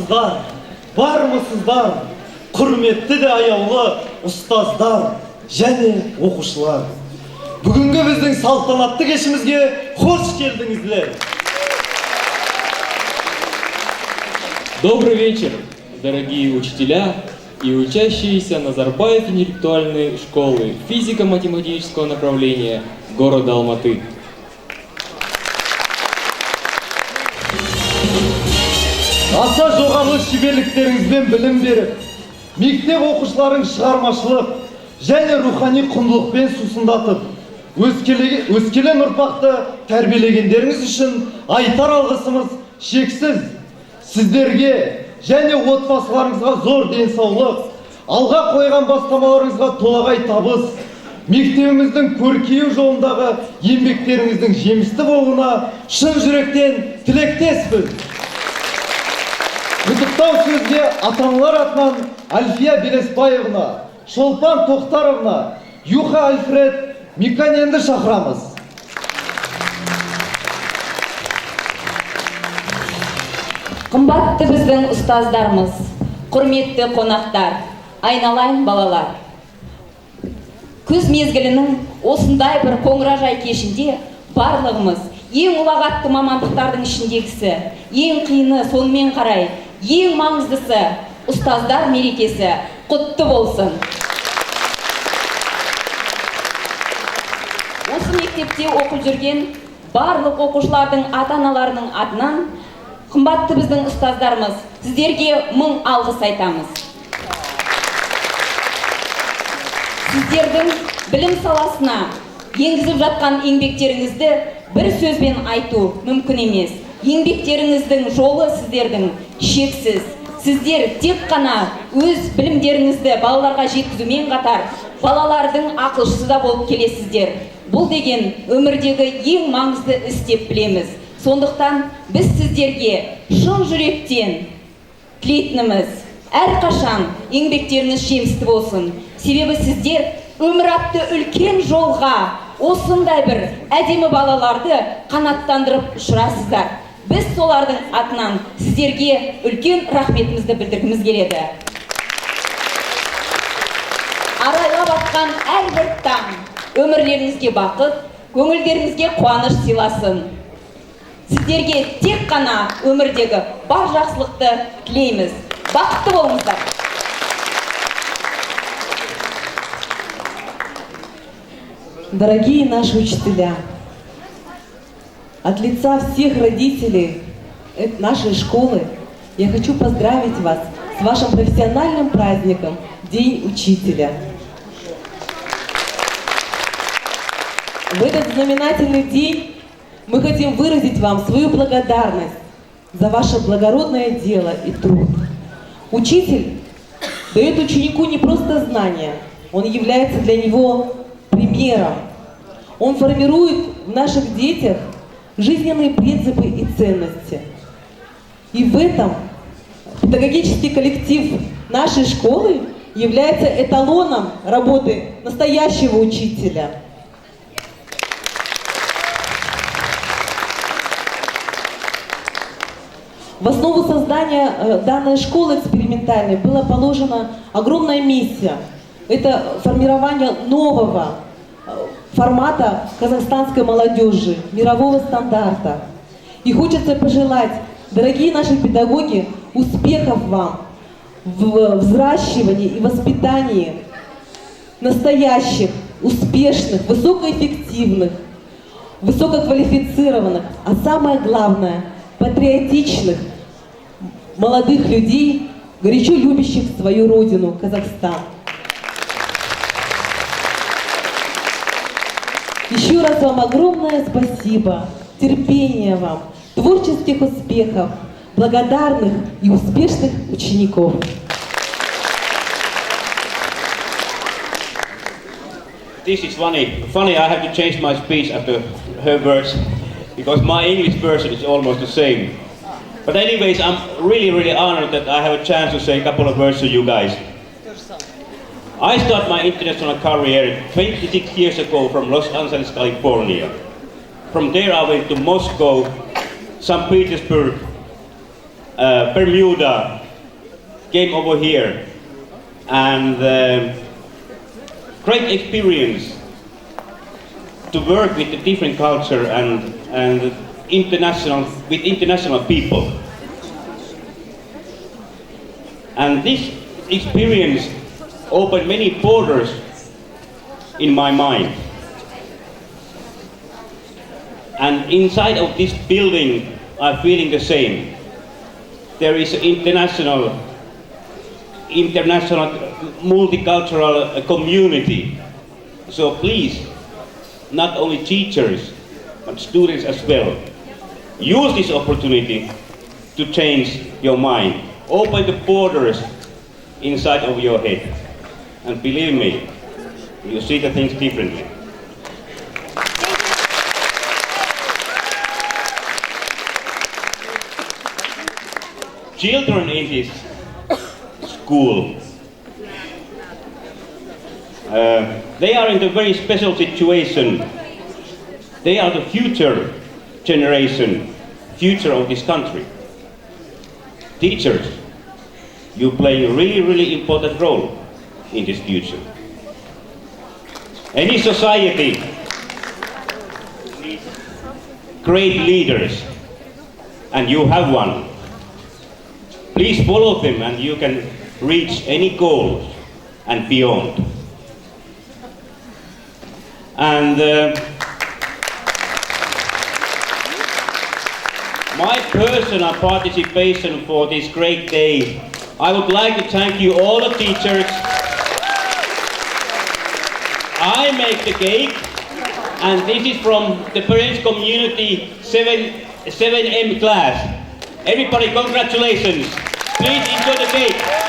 бармысыздар, құрметті де аяулы ұстаздар және оқушылар. Бүгінгі біздің салтанатты кешімізге қош келдіңіздер. Добрый вечер, дорогие учителя и учащиеся Назарбаев интеллектуальной школы физико-математического направления города Алматы. Аса жоғары шеберліктеріңізбен білім беріп, мектеп оқушыларын шығармашылық және рухани құндылықпен сусындатып, өскелең ұрпақты тәрбиелегендеріңіз үшін айтар алғысымыз шексіз. Сіздерге және отбасыларыңызға зор денсаулық, алға қойған бастамаларыңызға толағай табыс, мектебіміздің көркею жолындағы еңбектеріңіздің жемісті болуына шын жүректен тілектеспіз. Құттықтау сөзге ата-аналар атынан Альфия Белесбаевна, Шолпан Тоқтаровна, Юха Альфред Миканенді шақырамыз. Қымбатты біздің ұстаздарымыз, құрметті қонақтар, айналайын балалар. Күз мезгілінің осындай бір қоңыражай кешінде барлығымыз ең ұлағатты мамандықтардың ішіндегісі, ең қиыны сонымен қарай, ең маңыздысы ұстаздар мерекесі құтты болсын. Осы мектепте оқып жүрген барлық оқушылардың ата-аналарының атынан қымбатты біздің ұстаздарымыз, сіздерге мың алғыс айтамыз. Сіздердің білім саласына енгізіп жатқан еңбектеріңізді бір сөзбен айту мүмкін емес. Еңбектеріңіздің жолы сіздердің шексіз. Сіздер тек қана өз білімдеріңізді балаларға жеткізумен қатар, балалардың ақылшысы да болып келесіздер. Бұл деген өмірдегі ең маңызды іс деп білеміз. Сондықтан біз сіздерге шын жүректен тілейтініміз, әрқашан еңбектеріңіз жемісті болсын. Себебі сіздер өмір атты үлкен жолға осындай бір әдемі балаларды қанаттандырып ұшырасыздар. Біз солардың атынан сіздерге үлкен рахметімізді білдіргіміз келеді. Арайлап атқан әрбір таң өмірлеріңізге бақыт, көңілдеріңізге қуаныш сыйласын. Сіздерге тек қана өмірдегі бар жақсылықты тілейміз. Бақытты болыңыздар. Дорогие наши учителя, от лица всех родителей нашей школы я хочу поздравить вас с вашим профессиональным праздником День Учителя. В этот знаменательный день мы хотим выразить вам свою благодарность за ваше благородное дело и труд. Учитель дает ученику не просто знания, он является для него примером. Он формирует в наших детях жизненные принципы и ценности. И в этом педагогический коллектив нашей школы является эталоном работы настоящего учителя. В основу создания данной школы экспериментальной была положена огромная миссия. Это формирование нового формата казахстанской молодежи, мирового стандарта. И хочется пожелать, дорогие наши педагоги, успехов вам в взращивании и воспитании настоящих, успешных, высокоэффективных, высококвалифицированных, а самое главное, патриотичных, молодых людей, горячо любящих свою родину, Казахстан. Еще раз вам огромное спасибо, терпения вам, творческих успехов, благодарных и успешных учеников. This is funny. I have to change my speech after her words because my English version is almost the same. But anyways, I'm really honored that I have a chance to say a couple of words to you guys. I started my international career 26 years ago from Los Angeles, California. From there I went to Moscow, St. Petersburg, Bermuda, came over here, and great experience to work with a different culture and international people. And this experience opened many borders in my mind. And inside of this building, I'm feeling the same. There is an international multicultural community. So please, not only teachers, but students as well, use this opportunity to change your mind. Open the borders inside of your head. And believe me, you see the things differently. Children in this school, they are in a very special situation. They are the future generation, future of this country. Teachers, you play a really, really important role in this future. Any society needs great leaders, and you have one. Please follow them and you can reach any goals and beyond. And my personal participation for this great day, I would like to thank you all the teachers. I make the cake, and this is from the parents community 7M class. Everybody, congratulations. Please enjoy the cake.